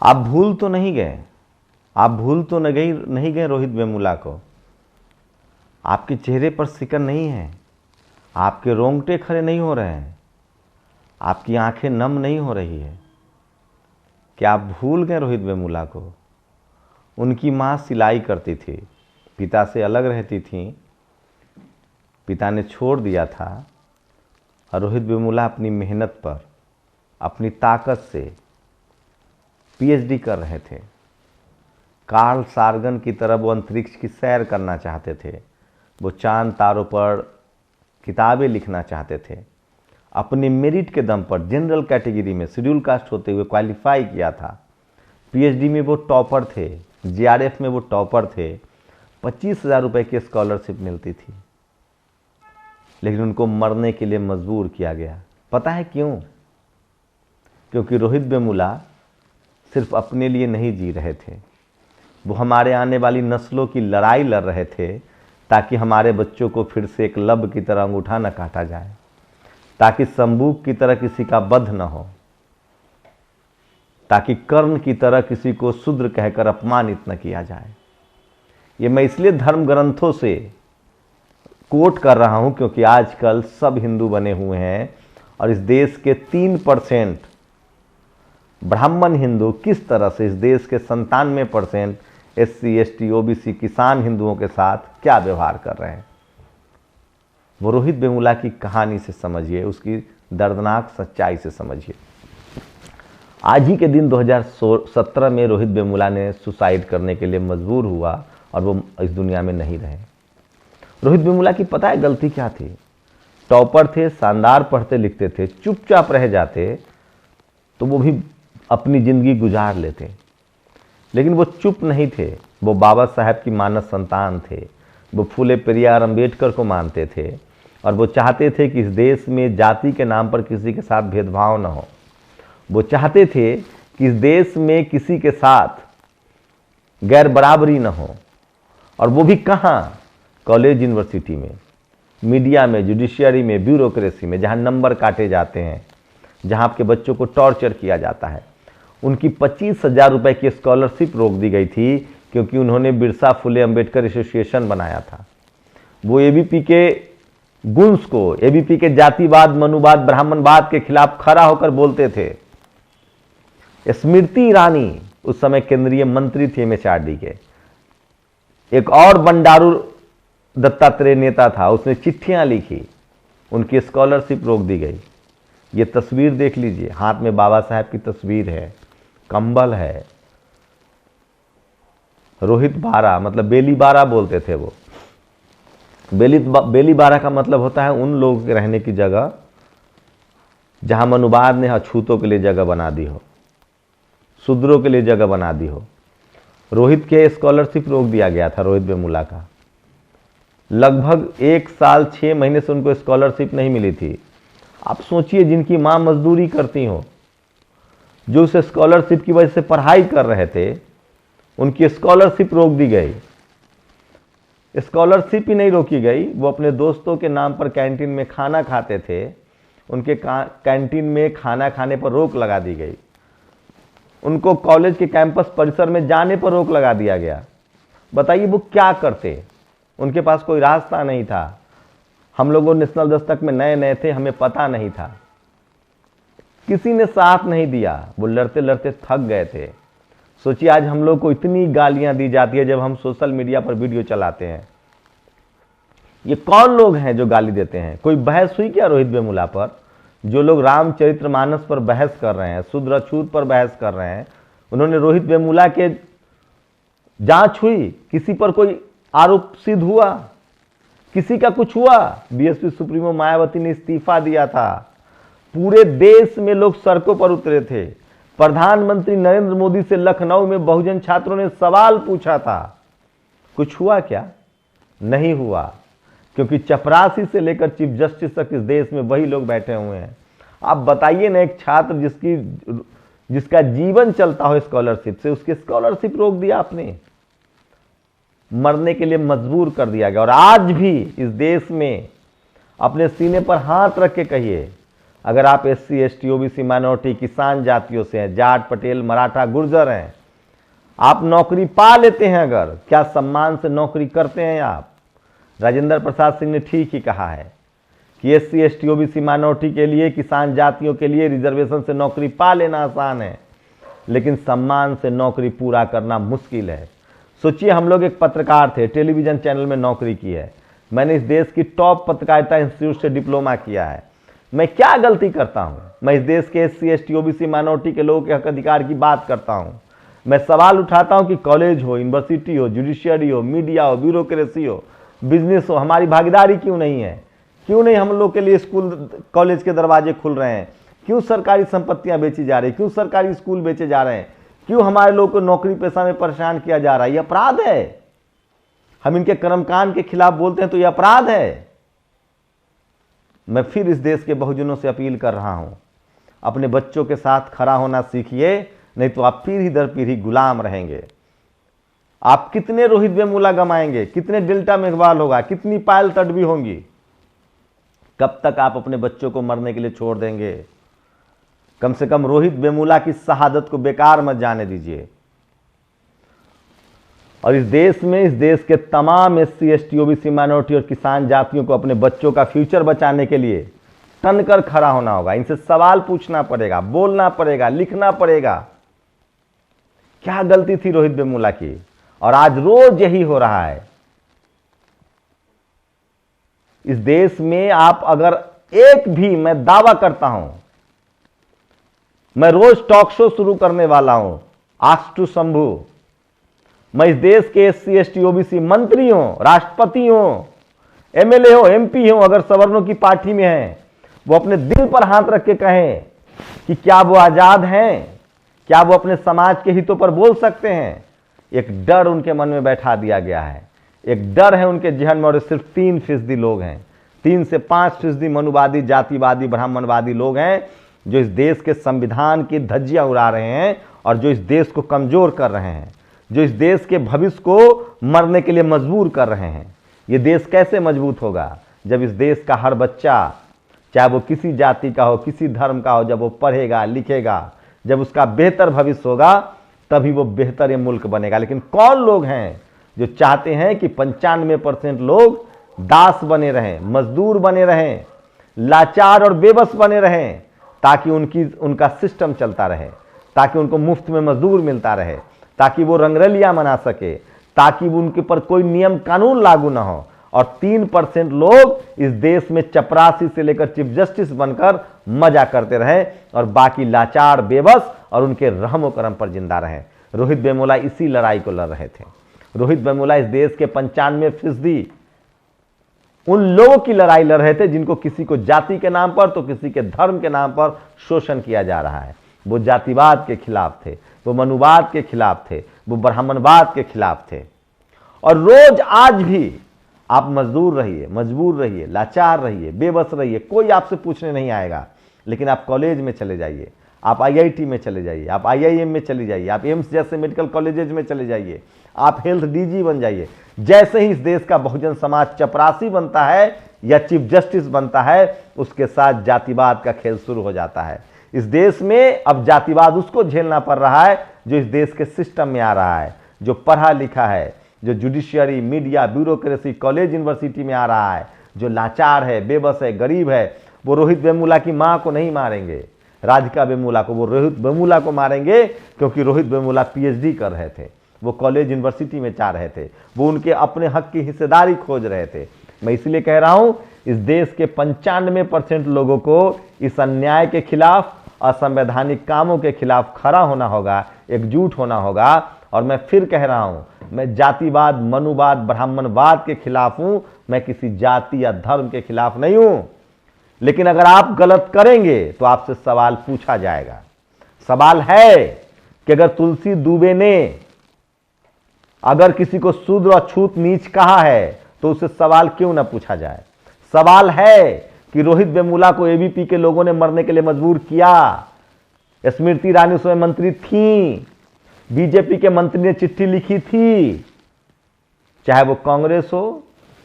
आप भूल तो नहीं गए, आप भूल तो नहीं गए रोहित वेमुला को। आपके चेहरे पर सिकन नहीं है, आपके रोंगटे खड़े नहीं हो रहे हैं, आपकी आंखें नम नहीं हो रही है। क्या आप भूल गए रोहित वेमुला को? उनकी माँ सिलाई करती थी, पिता से अलग रहती थी, पिता ने छोड़ दिया था और रोहित वेमुला अपनी मेहनत पर, अपनी ताकत से पीएचडी कर रहे थे। कार्ल सागन की तरह वो अंतरिक्ष की सैर करना चाहते थे, वो चांद तारों पर किताबें लिखना चाहते थे। अपनी मेरिट के दम पर जनरल कैटेगरी में शेड्यूल कास्ट होते हुए क्वालिफाई किया था। पीएचडी में वो टॉपर थे, जीआरएफ में वो टॉपर थे। 25,000 रुपये की स्कॉलरशिप मिलती थी, लेकिन उनको मरने के लिए मजबूर किया गया। पता है क्यों? क्योंकि रोहित वेमुला सिर्फ अपने लिए नहीं जी रहे थे, वो हमारे आने वाली नस्लों की लड़ाई लड़ रहे थे, ताकि हमारे बच्चों को फिर से एकलव्य की तरह अंगूठा न काटा जाए, ताकि संबूक की तरह किसी का वध न हो, ताकि कर्ण की तरह किसी को शूद्र कहकर अपमानित न किया जाए। ये मैं इसलिए धर्म ग्रंथों से कोट कर रहा हूं क्योंकि आजकल सब हिंदू बने हुए हैं और इस देश के 3% ब्राह्मण हिंदू किस तरह से इस देश के 97% SC ST OBC किसान हिंदुओं के साथ क्या व्यवहार कर रहे हैं, वो रोहित वेमुला की कहानी से समझिए, उसकी दर्दनाक सच्चाई से समझिए। आज ही के दिन 2017 में रोहित वेमुला ने सुसाइड करने के लिए मजबूर हुआ और वो इस दुनिया में नहीं रहे। रोहित वेमुला की पता है गलती क्या थी? टॉपर थे, शानदार पढ़ते लिखते थे, चुपचाप रह जाते तो वो भी अपनी जिंदगी गुजार लेते, लेकिन वो चुप नहीं थे। वो बाबा साहब की मानस संतान थे, वो फूले पेरियार अंबेडकर को मानते थे और वो चाहते थे कि इस देश में जाति के नाम पर किसी के साथ भेदभाव न हो। वो चाहते थे कि इस देश में किसी के साथ गैर बराबरी न हो, और वो भी कहाँ? कॉलेज यूनिवर्सिटी में, मीडिया में, जुडिशियरी में, ब्यूरोक्रेसी में, जहाँ नंबर काटे जाते हैं, जहाँ आपके बच्चों को टॉर्चर किया जाता है। उनकी 25,000 रुपये की स्कॉलरशिप रोक दी गई थी क्योंकि उन्होंने बिरसा फुले अंबेडकर एसोसिएशन बनाया था। वो एबीपी के गुण्स को, एबीपी के जातिवाद, मनुवाद, ब्राह्मणवाद के खिलाफ खड़ा होकर बोलते थे। स्मृति ईरानी उस समय केंद्रीय मंत्री थी MHRD के। एक और बंडारू दत्तात्रेय नेता था, उसने चिट्ठियां लिखी, उनकी स्कॉलरशिप रोक दी गई। ये तस्वीर देख लीजिए, हाथ में बाबा साहब की तस्वीर है, कंबल है। रोहित बारा मतलब बेली बारा बोलते थे वो। बेली बारा का मतलब होता है उन लोगों के रहने की जगह जहां मनुवाद ने अछूतों के लिए जगह बना दी हो, शूद्रों के लिए जगह बना दी हो। रोहित के स्कॉलरशिप रोक दिया गया था, रोहित वेमुला का। लगभग 1 साल 6 महीने से उनको स्कॉलरशिप नहीं मिली थी। आप सोचिए, जिनकी मां मजदूरी करती हो, जो उस स्कॉलरशिप की वजह से पढ़ाई कर रहे थे, उनकी स्कॉलरशिप रोक दी गई। स्कॉलरशिप ही नहीं रोकी गई, वो अपने दोस्तों के नाम पर कैंटीन में खाना खाते थे, उनके कैंटीन में खाना खाने पर रोक लगा दी गई। उनको कॉलेज के कैंपस परिसर में जाने पर रोक लगा दिया गया। बताइए वो क्या करते? उनके पास कोई रास्ता नहीं था। हम लोगों नेशनल दस्तक में नए नए थे, हमें पता नहीं था, किसी ने साथ नहीं दिया, वो लड़ते लड़ते थक गए थे। सोचिए, आज हम लोग को इतनी गालियां दी जाती है जब हम सोशल मीडिया पर वीडियो चलाते हैं। ये कौन लोग हैं जो गाली देते हैं? कोई बहस हुई क्या रोहित वेमुला पर? जो लोग रामचरितमानस पर बहस कर रहे हैं, शूद्र अछूत पर बहस कर रहे हैं, उन्होंने रोहित वेमुला के जांच हुई? किसी पर कोई आरोप सिद्ध हुआ? किसी का कुछ हुआ? बीएसपी सुप्रीमो मायावती ने इस्तीफा दिया था, पूरे देश में लोग सड़कों पर उतरे थे। प्रधानमंत्री नरेंद्र मोदी से लखनऊ में बहुजन छात्रों ने सवाल पूछा था। कुछ हुआ क्या? नहीं हुआ, क्योंकि चपरासी से लेकर चीफ जस्टिस तक इस देश में वही लोग बैठे हुए हैं। आप बताइए ना, एक छात्र जिसका जीवन चलता हो स्कॉलरशिप से, उसकी स्कॉलरशिप रोक दिया आपने, मरने के लिए मजबूर कर दिया गया। और आज भी इस देश में अपने सीने पर हाथ रख के कहिए, अगर आप SC ST OBC माइनॉरिटी किसान जातियों से हैं, जाट पटेल मराठा गुर्जर हैं, आप नौकरी पा लेते हैं, अगर क्या सम्मान से नौकरी करते हैं आप? राजेंद्र प्रसाद सिंह ने ठीक ही कहा है कि SC ST OBC माइनॉरिटी के लिए, किसान जातियों के लिए रिजर्वेशन से नौकरी पा लेना आसान है, लेकिन सम्मान से नौकरी पूरा करना मुश्किल है। सोचिए, हम लोग एक पत्रकार थे, टेलीविजन चैनल में नौकरी की है, मैंने इस देश की टॉप पत्रकारिता इंस्टीट्यूट से डिप्लोमा किया है। मैं क्या गलती करता हूं? मैं इस देश के SC ST OBC माइनॉरिटी के लोगों के हक अधिकार की बात करता हूं। मैं सवाल उठाता हूं कि कॉलेज हो, यूनिवर्सिटी हो, जुडिशियरी हो, मीडिया हो, ब्यूरोक्रेसी हो, बिजनेस हो, हमारी भागीदारी क्यों नहीं है? क्यों नहीं हम लोग के लिए स्कूल कॉलेज के दरवाजे खुल रहे हैं? क्यों सरकारी संपत्तियां बेची जा रही? क्यों सरकारी स्कूल बेचे जा रहे हैं? क्यों हमारे लोग को नौकरी पेशा में परेशान किया जा रहा है? यह अपराध है। हम इनके कर्मकांड के खिलाफ बोलते हैं तो यह अपराध है। मैं फिर इस देश के बहुजनों से अपील कर रहा हूं, अपने बच्चों के साथ खड़ा होना सीखिए, नहीं तो आप पीढ़ी दर पीढ़ी गुलाम रहेंगे। आप कितने रोहित वेमुला गमाएंगे, कितने डेल्टा मेघवाल होगा, कितनी पायल तडवी होंगी? कब तक आप अपने बच्चों को मरने के लिए छोड़ देंगे? कम से कम रोहित वेमुला की शहादत को बेकार मत जाने दीजिए। और इस देश में, इस देश के तमाम SC ST OBC माइनॉरिटी और किसान जातियों को अपने बच्चों का फ्यूचर बचाने के लिए तनकर खड़ा होना होगा। इनसे सवाल पूछना पड़ेगा, बोलना पड़ेगा, लिखना पड़ेगा। क्या गलती थी रोहित वेमुला की? और आज रोज यही हो रहा है। इस देश में आप अगर एक भी, मैं दावा करता हूं, मैं रोज टॉक शो शुरू करने वाला हूं, आस्क टू शंभू। मैं इस देश के SC ST OBC मंत्री हो, राष्ट्रपति हो, MLA हो, MP हो, अगर सवर्णों की पार्टी में हैं, वो अपने दिल पर हाथ रख के कहें कि क्या वो आजाद हैं? क्या वो अपने समाज के हितों पर बोल सकते हैं? एक डर उनके मन में बैठा दिया गया है, एक डर है उनके जहन में। और सिर्फ 3% लोग हैं, 3 से 5% मनुवादी, जातिवादी, ब्राह्मणवादी लोग हैं जो इस देश के संविधान की धज्जियां उड़ा रहे हैं और जो इस देश को कमजोर कर रहे हैं, जो इस देश के भविष्य को मरने के लिए मजबूर कर रहे हैं। ये देश कैसे मजबूत होगा? जब इस देश का हर बच्चा, चाहे वो किसी जाति का हो, किसी धर्म का हो, जब वो पढ़ेगा लिखेगा, जब उसका बेहतर भविष्य होगा, तभी वो बेहतर ये मुल्क बनेगा। लेकिन कौन लोग हैं जो चाहते हैं कि 95% लोग दास बने रहें, मजदूर बने रहें, लाचार और बेबस बने रहें, ताकि उनका सिस्टम चलता रहे, ताकि उनको मुफ्त में मजदूर मिलता रहे, ताकि वो रंगरलियां मना सके, ताकि उनके पर कोई नियम कानून लागू ना हो। और 3% लोग इस देश में चपरासी से लेकर चीफ जस्टिस बनकर मजा करते रहे और बाकी लाचार, बेबस और उनके रहमो करम पर जिंदा रहे। रोहित वेमुला इसी लड़ाई को लड़ रहे थे। रोहित वेमुला इस देश के 95% उन लोगों की लड़ाई लड़ रहे थे जिनको किसी को जाति के नाम पर तो किसी के धर्म के नाम पर शोषण किया जा रहा है। वो जातिवाद के खिलाफ थे, वो मनुवाद के खिलाफ थे, वो ब्राह्मणवाद के खिलाफ थे। और रोज आज भी आप मजदूर रहिए, मजबूर रहिए, लाचार रहिए, बेबस रहिए, कोई आपसे पूछने नहीं आएगा। लेकिन आप कॉलेज में चले जाइए, आप IIT में चले जाइए, आप IIM में चले जाइए, आप एम्स जैसे मेडिकल कॉलेजेज में चले जाइए, आप हेल्थ DG बन जाइए। जैसे ही इस देश का बहुजन समाज चपरासी बनता है या चीफ जस्टिस बनता है, उसके साथ जातिवाद का खेल शुरू हो जाता है। इस देश में अब जातिवाद उसको झेलना पड़ रहा है जो इस देश के सिस्टम में आ रहा है, जो पढ़ा लिखा है, जो judiciary, media, bureaucracy, college, university में आ रहा है, जो लाचार है, बेबस है, गरीब है। वो रोहित वेमुला की मां को नहीं मारेंगे, राधिका वेमुला को, वो रोहित वेमुला को मारेंगे, क्योंकि रोहित वेमुला PhD कर रहे थे, वो कॉलेज यूनिवर्सिटी में जा रहे थे, वो उनके अपने हक की हिस्सेदारी खोज रहे थे। मैं इसलिए कह रहा हूं, इस देश के 95% लोगों को इस अन्याय के खिलाफ, असंवैधानिक कामों के खिलाफ खड़ा होना होगा, एकजुट होना होगा। और मैं फिर कह रहा हूं, मैं जातिवाद, मनुवाद, ब्राह्मणवाद के खिलाफ हूं, मैं किसी जाति या धर्म के खिलाफ नहीं हूं। लेकिन अगर आप गलत करेंगे तो आपसे सवाल पूछा जाएगा। सवाल है कि अगर तुलसी दुबे ने अगर किसी को शूद्र अछूत नीच कहा है तो उससे सवाल क्यों ना पूछा जाए। सवाल है कि रोहित वेमुला को ABP के लोगों ने मरने के लिए मजबूर किया। स्मृति ईरानी उसमें मंत्री थी, BJP के मंत्री ने चिट्ठी लिखी थी, चाहे वो कांग्रेस हो,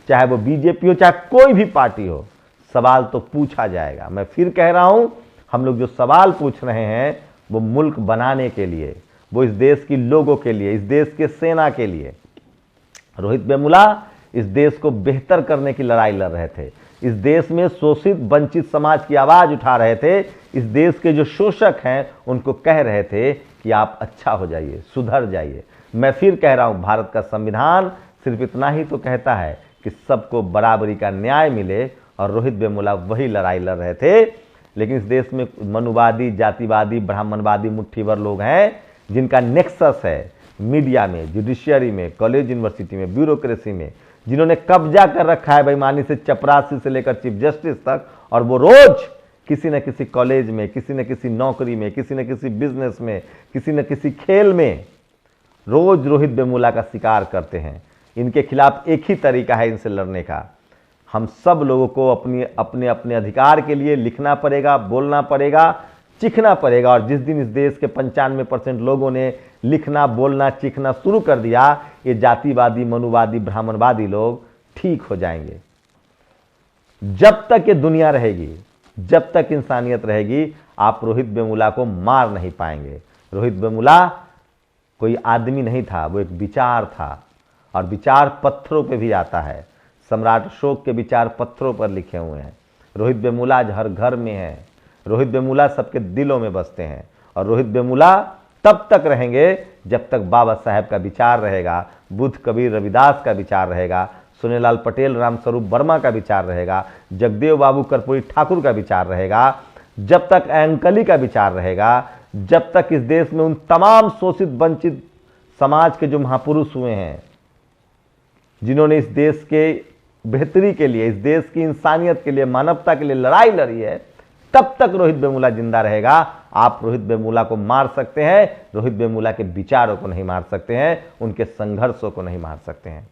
चाहे वो BJP हो, चाहे कोई भी पार्टी हो, सवाल तो पूछा जाएगा। मैं फिर कह रहा हूं, हम लोग जो सवाल पूछ रहे हैं वो मुल्क बनाने के लिए, वो इस देश की लोगों के लिए, इस देश के सेना के लिए। रोहित वेमुला इस देश को बेहतर करने की लड़ाई लड़ रहे थे, इस देश में शोषित वंचित समाज की आवाज उठा रहे थे, इस देश के जो शोषक हैं उनको कह रहे थे कि आप अच्छा हो जाइए, सुधर जाइए। मैं फिर कह रहा हूं, भारत का संविधान सिर्फ इतना ही तो कहता है कि सबको बराबरी का न्याय मिले, और रोहित वेमुला वही लड़ाई लड़ रहे थे। लेकिन इस देश में मनुवादी, जातिवादी, ब्राह्मणवादी मुट्ठी भर लोग हैं जिनका नेक्सस है मीडिया में, जुडिशियरी में, कॉलेज यूनिवर्सिटी में, ब्यूरोक्रेसी में, जिन्होंने कब्जा कर रखा है बेईमानी से चपरासी से लेकर चीफ जस्टिस तक, और वो रोज किसी न किसी कॉलेज में, किसी न किसी नौकरी में, किसी न किसी बिजनेस में, किसी न किसी खेल में रोज रोहित वेमुला का शिकार करते हैं। इनके खिलाफ एक ही तरीका है इनसे लड़ने का। हम सब लोगों को अपने अपने अधिकार के लिए लिखना पड़ेगा, बोलना पड़ेगा, चिखना पड़ेगा। और जिस दिन इस देश के 95% लोगों ने लिखना, बोलना, चिखना शुरू कर दिया, ये जातिवादी, मनुवादी, ब्राह्मणवादी लोग ठीक हो जाएंगे। जब तक ये दुनिया रहेगी, जब तक इंसानियत रहेगी, आप रोहित वेमुला को मार नहीं पाएंगे। रोहित वेमुला कोई आदमी नहीं था, वो एक विचार था, और विचार पत्थरों पे भी आता है। सम्राट अशोक के विचार पत्थरों पर लिखे हुए हैं। रोहित वेमुला आज हर घर में है, रोहित वेमुला सबके दिलों में बसते हैं, और रोहित वेमुला तब तक रहेंगे जब तक बाबा साहेब का विचार रहेगा, बुद्ध, कबीर, रविदास का विचार रहेगा, सोनेलाल पटेल, रामस्वरूप वर्मा का विचार रहेगा, जगदेव बाबू कर्पूरी ठाकुर का विचार रहेगा, जब तक अंकली का विचार रहेगा, जब तक इस देश में उन तमाम शोषित वंचित समाज के जो महापुरुष हुए हैं, जिन्होंने इस देश के बेहतरी के लिए, इस देश की इंसानियत के लिए, मानवता के लिए लड़ाई लड़ी है, तब तक रोहित वेमुला जिंदा रहेगा। आप रोहित वेमुला को मार सकते हैं, रोहित वेमुला के विचारों को नहीं मार सकते हैं, उनके संघर्षों को नहीं मार सकते हैं।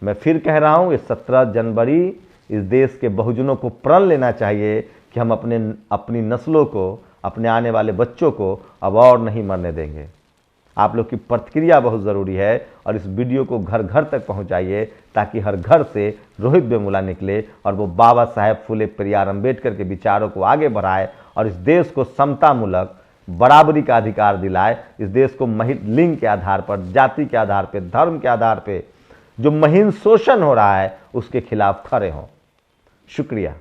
मैं फिर कह रहा हूं, ये 17 जनवरी इस देश के बहुजनों को प्रण लेना चाहिए कि हम अपनी नस्लों को, अपने आने वाले बच्चों को अब और नहीं मरने देंगे। आप लोग की प्रतिक्रिया बहुत ज़रूरी है, और इस वीडियो को घर घर तक पहुंचाइए ताकि हर घर से रोहित वेमुला निकले और वो बाबा साहेब फुले पेरियार अम्बेडकर के विचारों को आगे बढ़ाए, और इस देश को समतामूलक बराबरी का अधिकार दिलाए। इस देश को लिंग के आधार पर, जाति के आधार पर, धर्म के आधार पर जो महीन शोषण हो रहा है उसके खिलाफ खड़े हों। शुक्रिया।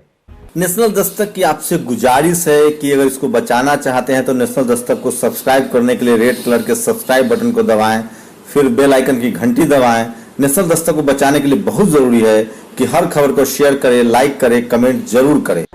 नेशनल दस्तक की आपसे गुजारिश है कि अगर इसको बचाना चाहते हैं तो नेशनल दस्तक को सब्सक्राइब करने के लिए रेड कलर के सब्सक्राइब बटन को दबाएं, फिर बेल आइकन की घंटी दबाएं। नेशनल दस्तक को बचाने के लिए बहुत जरूरी है कि हर खबर को शेयर करें, लाइक करें, कमेंट जरूर करें।